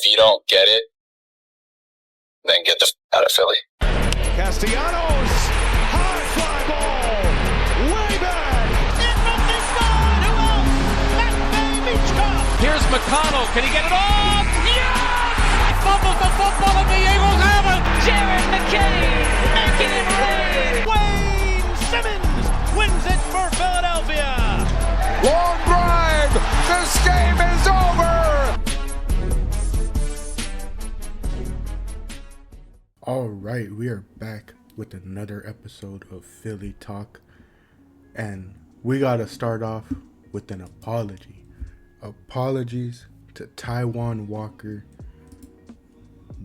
if you don't get it, then get the out of Philly. Castellanos, high fly ball, way back. In from this side, who else? That baby Chubb. Here's McConnell, can he get it off? Yes! Fumbles the football and the Eagles have it. Jared McKinney making it rain. Wayne Simmons wins it for Philadelphia. Long drive, this game is over. All right, we are back with another episode of Philly Talk, and we gotta start off with an apology. Apologies to Taijuan Walker.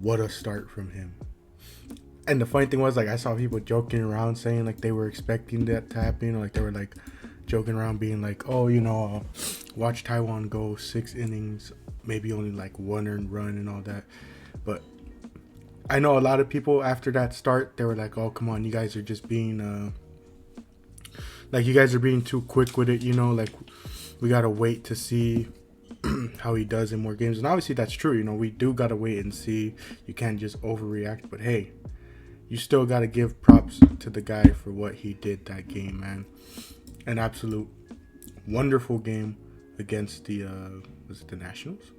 What a start from him. And the funny thing was, like, I saw people joking around saying like they were expecting that to happen, like they were like joking around being like, oh, watch Taijuan go 6 innings, maybe only like 1 earned run and all that. But I know a lot of people after that start, they were like, oh, come on, you guys are just being, you guys are being too quick with it, like, we got to wait to see how he does in more games. And obviously that's true, we do got to wait and see. You can't just overreact, but hey, you still got to give props to the guy for what he did that game, man. An absolute wonderful game against the, was it the Nationals?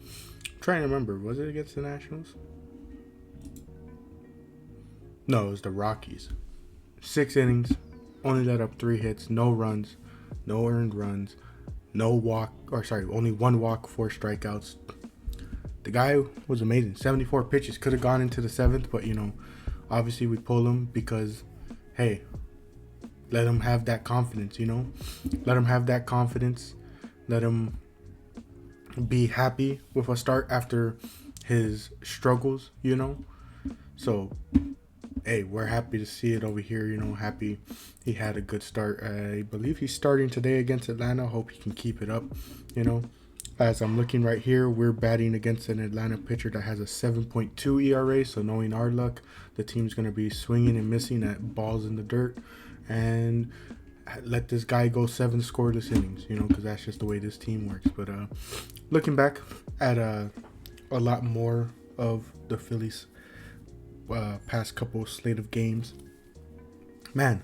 I'm trying to remember, was it against the Nationals? No, it was the Rockies. 6 innings, only let up 3 hits, no runs, no earned runs, only 1 walk, 4 strikeouts. The guy was amazing. 74 pitches, could have gone into the 7th, but obviously we pull him because, hey, let him have that confidence, Let him have that confidence. Let him be happy with a start after his struggles, So, hey, we're happy to see it over here, happy he had a good start. I believe he's starting today against Atlanta. Hope he can keep it up, As I'm looking right here, we're batting against an Atlanta pitcher that has a 7.2 ERA, so knowing our luck, the team's going to be swinging and missing at balls in the dirt, and let this guy go 7 scoreless innings, because that's just the way this team works. But looking back at a lot more of the Phillies past couple slate of games, man,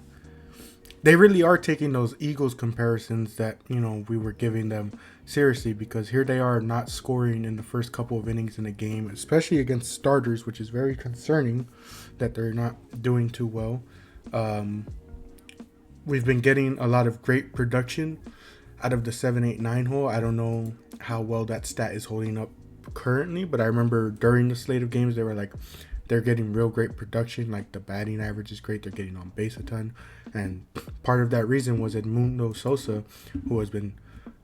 they really are taking those Eagles comparisons that we were giving them seriously, because here they are not scoring in the first couple of innings in a game, especially against starters, which is very concerning that they're not doing too well. We've been getting a lot of great production out of the 7, 8, 9 hole. I don't know how well that stat is holding up currently, but I remember during the slate of games they were like, they're getting real great production, like the batting average is great, they're getting on base a ton, and part of that reason was Edmundo Sosa, who has been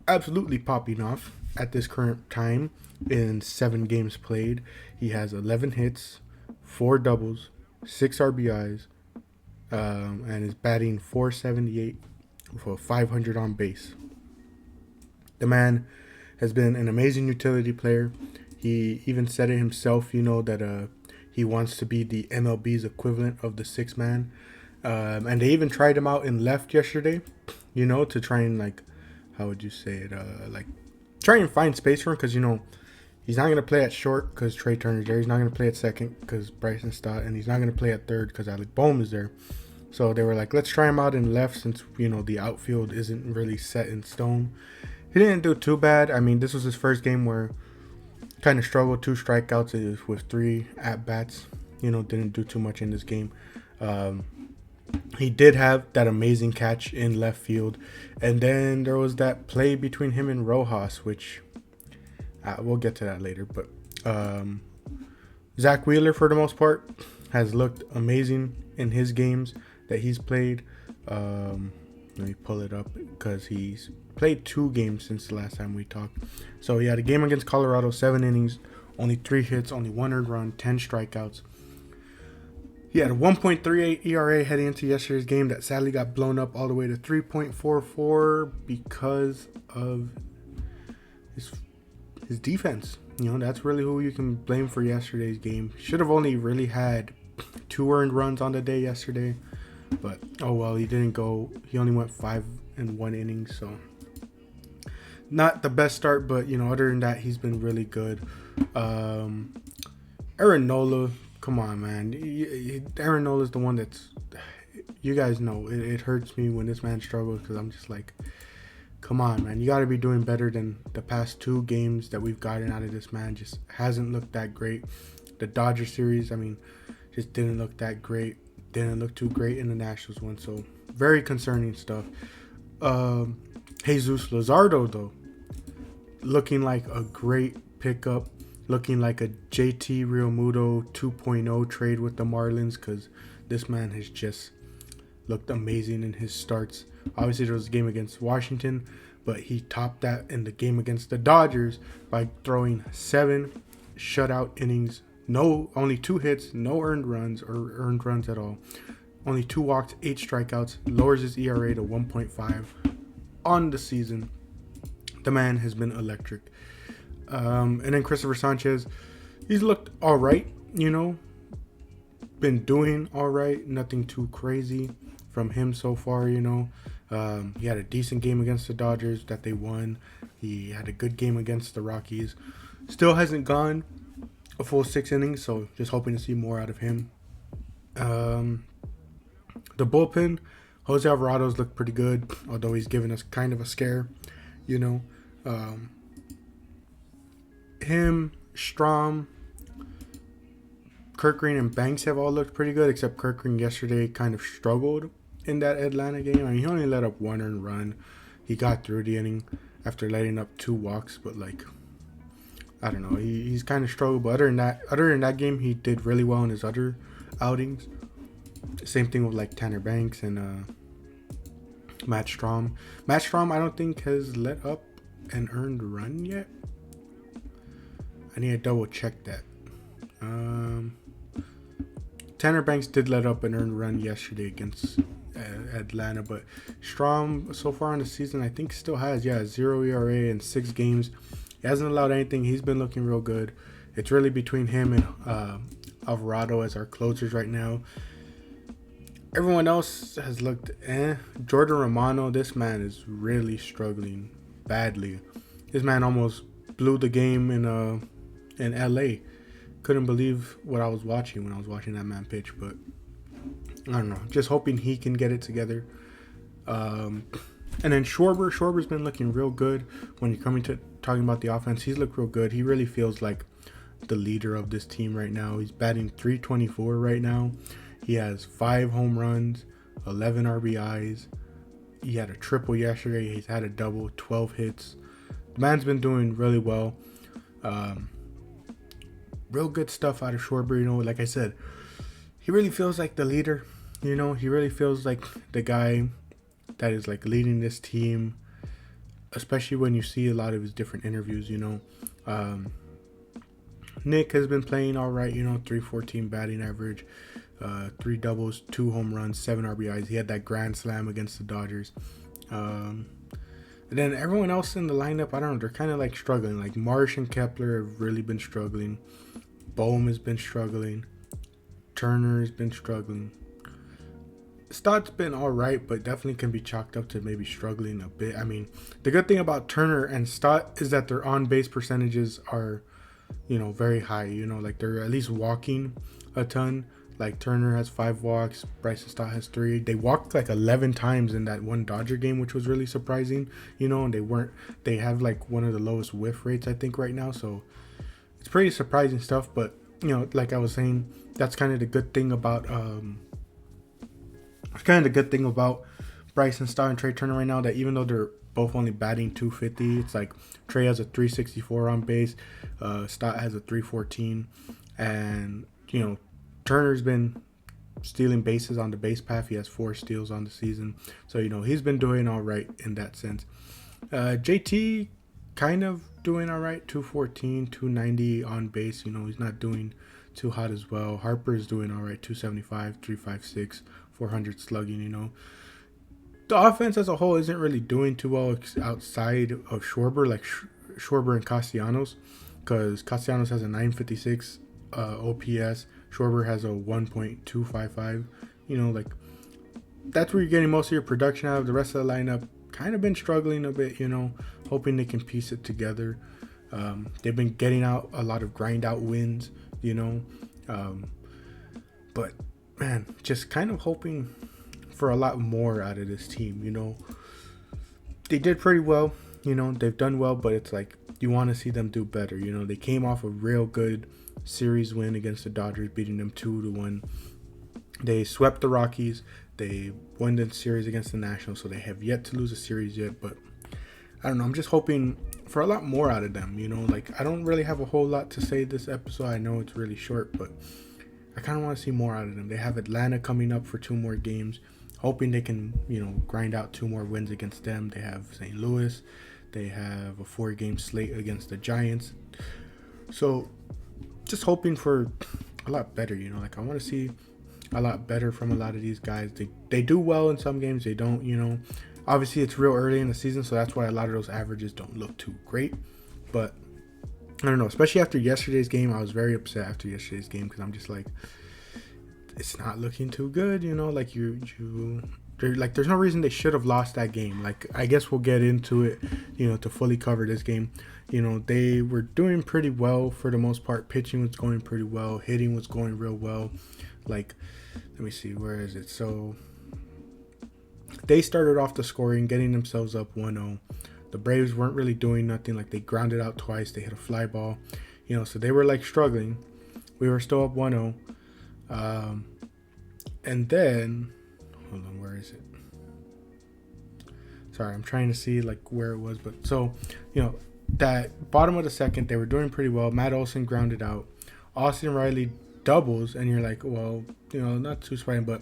absolutely popping off at this current time. In 7 games played, he has 11 hits, 4 doubles, 6 RBIs, and is batting .478 for 500 on base. The man has been an amazing utility player. He even said it himself, that he wants to be the MLB's equivalent of the 6th man. And they even tried him out in left yesterday, to try and, how would you say it? Try and find space for him, because, he's not going to play at short because Trey Turner's there. He's not going to play at second because Bryson Stott. And he's not going to play at third because Alec Boehm is there. So they were like, let's try him out in left since, the outfield isn't really set in stone. He didn't do too bad. I mean, this was his first game where kind of struggled, 2 strikeouts with 3 at-bats. Didn't do too much in this game. He did have that amazing catch in left field. And then there was that play between him and Rojas, which we'll get to that later. But Zach Wheeler, for the most part, has looked amazing in his games that he's played. Let me pull it up because he's played 2 games since the last time we talked. So he had a game against Colorado, 7 innings, only 3 hits, only 1 earned run, 10 strikeouts. He had a 1.38 ERA heading into yesterday's game that sadly got blown up all the way to 3.44 because of his defense. That's really who you can blame for yesterday's game. Should have only really had 2 earned runs on the day yesterday. But, oh well, he didn't go. He only went 5 and 1 innings, so not the best start, but other than that, he's been really good. Aaron Nola, come on, man. Aaron Nola is the one that's, you guys know, it hurts me when this man struggles because I'm just like, come on, man. You got to be doing better than the past 2 games that we've gotten out of this man. Just hasn't looked that great. The Dodger series, I mean, just didn't look that great. Didn't look too great in the Nationals one. So, very concerning stuff. Jesus Luzardo, though, looking like a great pickup. Looking like a JT Realmuto 2.0 trade with the Marlins, because this man has just looked amazing in his starts. Obviously, there was a game against Washington, but he topped that in the game against the Dodgers by throwing 7 shutout innings. Only 2 hits, no earned runs or earned runs at all. Only 2 walks, 8 strikeouts, lowers his ERA to 1.5 on the season. The man has been electric. And then Christopher Sanchez, he's looked all right, been doing all right. Nothing too crazy from him so far, He had a decent game against the Dodgers that they won. He had a good game against the Rockies. Still hasn't gone a full 6 innings, so just hoping to see more out of him. The bullpen, Jose Alvarado's looked pretty good, although he's given us kind of a scare, him, Strom, Kirk Green, and Banks have all looked pretty good, except Kirk Green yesterday kind of struggled in that Atlanta game. I mean, he only let up 1 earned run. He got through the inning after letting up 2 walks, but I don't know. He's kind of struggled, but other than that game, he did really well in his other outings. Same thing with Tanner Banks and Matt Strom. Matt Strom, I don't think has let up an earned run yet. I need to double check that. Tanner Banks did let up an earned run yesterday against Atlanta, but Strom so far in the season I think still has 0 ERA in 6 games. He hasn't allowed anything. He's been looking real good. It's really between him and Alvarado as our closers right now. Everyone else has looked Jordan Romano, this man is really struggling badly. This man almost blew the game in LA. Couldn't believe what I was watching when I was watching that man pitch, but I don't know. Just hoping he can get it together. And then Schwarber's been looking real good when you're coming to talking about the offense. He's looked real good. He really feels like the leader of this team right now. He's batting .324 right now. He has 5 home runs, 11 RBIs. He had a triple yesterday. He's had a double, 12 hits. The man's been doing really well. Real good stuff out of Schwarber. Like I said, he really feels like the leader. He really feels like the guy that is leading this team, especially when you see a lot of his different interviews. Nick has been playing all right. .314 batting average, 3 doubles, 2 home runs, 7 RBIs. He had that grand slam against the Dodgers. And then everyone else in the lineup, I don't know, they're kind of struggling. Marsh and Kepler have really been struggling. Bohm has been struggling. Turner has been struggling. Stott's been all right, but definitely can be chalked up to maybe struggling a bit. I mean, the good thing about Turner and Stott is that their on-base percentages are, very high. They're at least walking a ton. Turner has 5 walks, Bryson Stott has 3. They walked 11 times in that one Dodger game, which was really surprising. And they have one of the lowest whiff rates I think right now. So it's pretty surprising stuff. But like I was saying, that's kind of the good thing about Bryson Stott and Trey Turner right now, that even though they're both only batting .250, it's Trey has a .364 on base, Stott has a .314, and Turner's been stealing bases on the base path. He has 4 steals on the season, so he's been doing all right in that sense. JT kind of doing all right, .214, .290 on base. He's not doing too hot as well. Harper's doing all right, .275, .356, 400 slugging. The offense as a whole isn't really doing too well outside of Schwarber, Schwarber and Castellanos, because Castellanos has a .956 OPS. Schwarber has a 1.255. That's where you're getting most of your production out of. The rest of the lineup kind of been struggling a bit, hoping they can piece it together. They've been getting out a lot of grind out wins, but man, just kind of hoping for a lot more out of this team. They did pretty well, they've done well, but it's like you want to see them do better. They came off a real good series win against the Dodgers, beating them 2-1. They swept the Rockies. They won the series against the Nationals, so they have yet to lose a series yet. But I don't know. I'm just hoping for a lot more out of them. I don't really have a whole lot to say this episode. I know it's really short, but I kind of want to see more out of them. They have Atlanta coming up for 2 more games. Hoping they can, grind out 2 more wins against them. They have St. Louis. They have a 4-game slate against the Giants. So just hoping for a lot better, I want to see a lot better from a lot of these guys. They do well in some games, they don't, obviously it's real early in the season, so that's why a lot of those averages don't look too great. But I don't know, especially after yesterday's game. I was very upset after yesterday's game because I'm just like, it's not looking too good, there's no reason they should have lost that game. I guess we'll get into it, to fully cover this game. They were doing pretty well for the most part. Pitching was going pretty well. Hitting was going real well. Let me see, where is it? So they started off the scoring, getting themselves up 1-0. The Braves weren't really doing nothing. They grounded out twice. They hit a fly ball, so they were struggling. We were still up 1-0. And then, hold on, where is it? Sorry, I'm trying to see where it was. But so, that bottom of the second, they were doing pretty well. Matt Olson grounded out. Austin Riley doubles, and you're like, well, not too surprising, but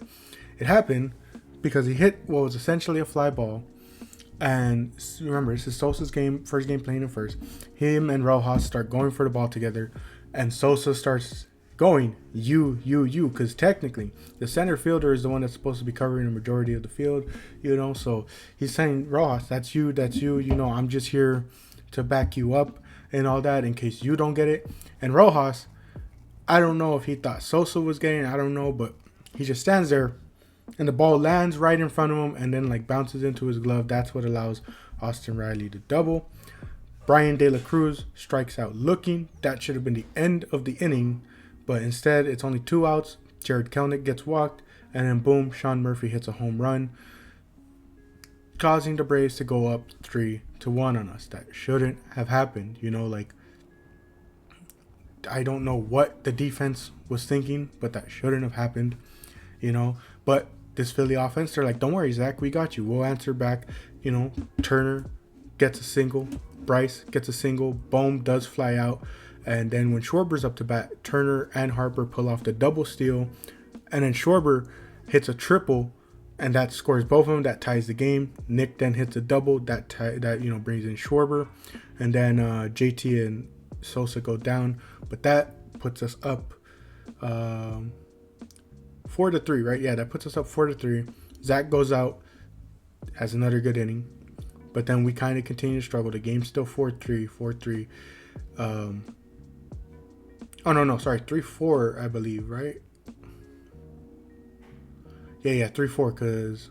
it happened because he hit what was essentially a fly ball. And remember, this is Sosa's first game playing in first. Him and Rojas start going for the ball together, and Sosa starts going, you, because technically the center fielder is the one that's supposed to be covering the majority of the field, so he's saying, Rojas, that's you, I'm just here to back you up and all that in case you don't get it. And Rojas, I don't know if he thought Sosa was getting it, I don't know, but he just stands there and the ball lands right in front of him and then bounces into his glove. That's what allows Austin Riley to double. Brian De La Cruz strikes out looking. That should have been the end of the inning, but instead it's only 2 outs. Jared Kelenic gets walked, and then boom, Sean Murphy hits a home run, causing the Braves to go up 3-1 on us. That shouldn't have happened. I don't know what the defense was thinking, but that shouldn't have happened. But this Philly offense, they're like, don't worry, Zach, we got you. We'll answer back. Turner gets a single. Bryce gets a single. Bohm does fly out. And then when Schwarber's up to bat, Turner and Harper pull off the double steal. And then Schwarber hits a triple, and that scores both of them. That ties the game. Nick then hits a double. That brings in Schwarber. And then JT and Sosa go down. But that puts us up 4-3, right? Yeah, that puts us up 4-3. Zach goes out, has another good inning. But then we kind of continue to struggle. The game's still 4-3. 3-4, I believe, right? Yeah, 3-4, because...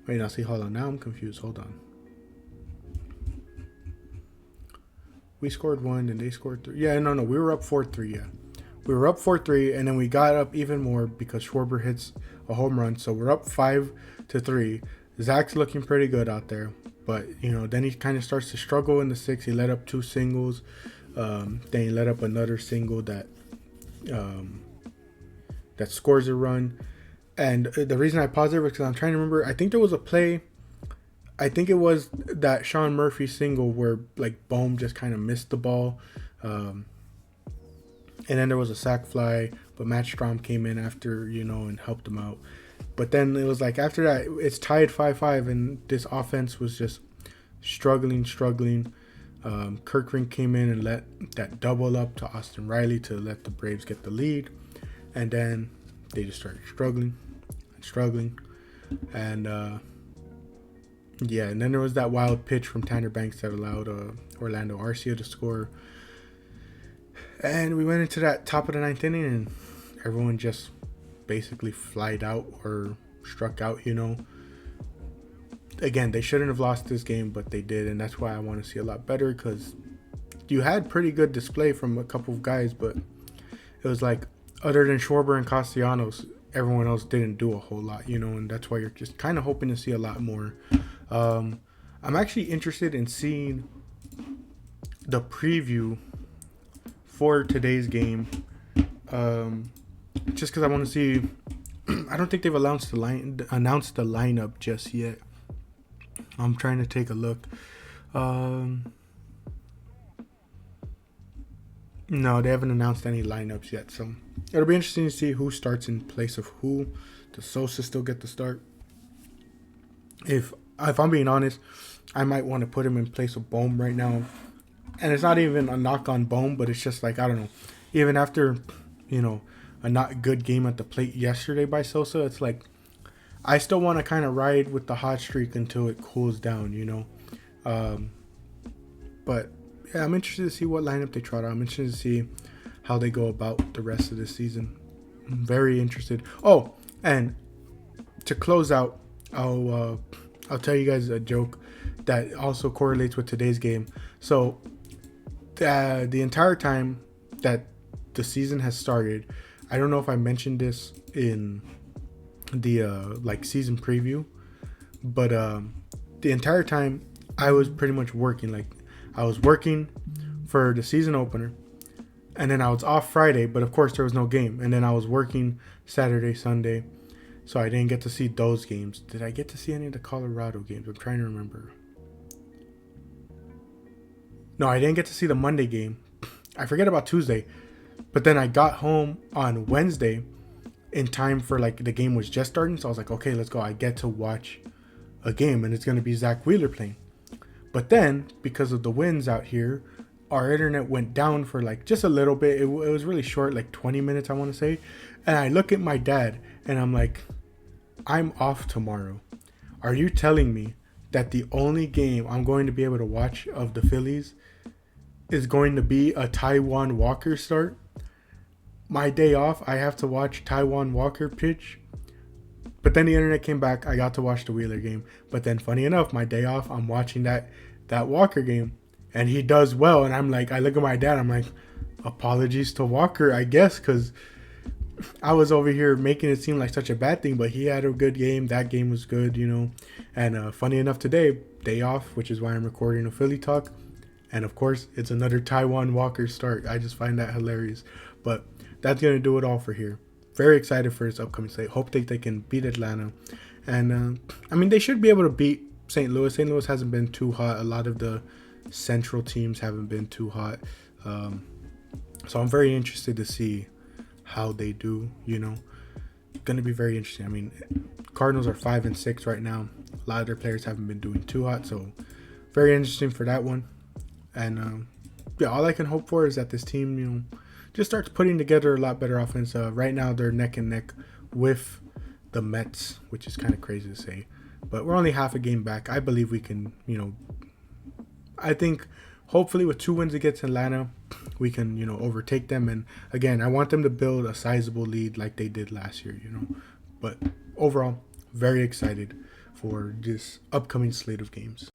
Wait, now, see, hold on. Now I'm confused. Hold on. We scored 1, and they scored 3. Yeah, no, we were up 4-3, yeah. We were up 4-3, and then we got up even more because Schwarber hits a home run. So we're up 5-3. Zach's looking pretty good out there. But, then he kind of starts to struggle in the 6th. He let up 2 singles. Then he let up another single that scores a run. And the reason I paused there was because I'm trying to remember. I think there was a play. I think it was that Sean Murphy single where Bohm just kind of missed the ball. And then there was a sac fly, but Matt Strahm came in after, and helped him out. But then it was after that, it's tied 5-5, and this offense was just struggling. Kirkring came in and let that double up to Austin Riley to let the Braves get the lead. And then they just started struggling. And, and then there was that wild pitch from Tanner Banks that allowed Orlando Arcia to score. And we went into that top of the 9th inning, and everyone just basically flied out or struck out, again, they shouldn't have lost this game, but they did, and that's why I want to see a lot better, because you had pretty good display from a couple of guys, but it was like, other than Schwarber and Castellanos, everyone else didn't do a whole lot, and that's why you're just kind of hoping to see a lot more. I'm actually interested in seeing the preview for today's game, just because I want to see. I don't think they've announced the lineup just yet. I'm trying to take a look. No, they haven't announced any lineups yet, so it'll be interesting to see who starts in place of who. Does Sosa still get the start? If I'm being honest, I might want to put him in place of Bohm right now. And it's not even a knock on Bohm, but it's just like, I don't know. Even after, a not good game at the plate yesterday by Sosa, it's like, I still want to kind of ride with the hot streak until it cools down, But yeah, I'm interested to see what lineup they trot out. I'm interested to see how they go about the rest of the season. I'm very interested. Oh, and to close out, I'll tell you guys a joke that also correlates with today's game. So the entire time that the season has started, I don't know if I mentioned this in the season preview, but the entire time I was pretty much working. Like, I was working for the season opener, and then I was off Friday, but of course there was no game, and then I was working Saturday, Sunday, so I didn't get to see those games. Did I get to see any of the Colorado games? I'm trying to remember. No, I didn't get to see the Monday game. I forget about Tuesday, but then I got home on Wednesday in time for, like, the game was just starting, so I was like, okay, let's go. I get to watch a game, and it's going to be Zach Wheeler playing. But then, because of the winds out here, our internet went down for like just a little bit. It was really short, like 20 minutes, I want to say. And I look at my dad and I'm like, I'm off tomorrow. Are you telling me that the only game I'm going to be able to watch of the Phillies is going to be a Taijuan Walker start? My day off, I have to watch Taijuan Walker pitch. But then the internet came back. I got to watch the Wheeler game. But then, funny enough, my day off, I'm watching that Walker game, and he does well. And I'm like, I look at my dad. I'm like, apologies to Walker, I guess, because I was over here making it seem like such a bad thing. But he had a good game. That game was good, And funny enough, today, day off, which is why I'm recording a Philly talk. And of course, it's another Taijuan Walker start. I just find that hilarious. But that's gonna do it all for here. Very excited for this upcoming slate. Hope they can beat Atlanta. And, they should be able to beat St. Louis. St. Louis hasn't been too hot. A lot of the central teams haven't been too hot. So I'm very interested to see how they do, Going to be very interesting. Cardinals are 5-6 right now. A lot of their players haven't been doing too hot. So very interesting for that one. And, all I can hope for is that this team, just starts putting together a lot better offense. Right now, they're neck and neck with the Mets, which is kind of crazy to say. But we're only half a game back. I believe we can, I think hopefully with 2 wins against Atlanta, we can, overtake them. And again, I want them to build a sizable lead like they did last year, But overall, very excited for this upcoming slate of games.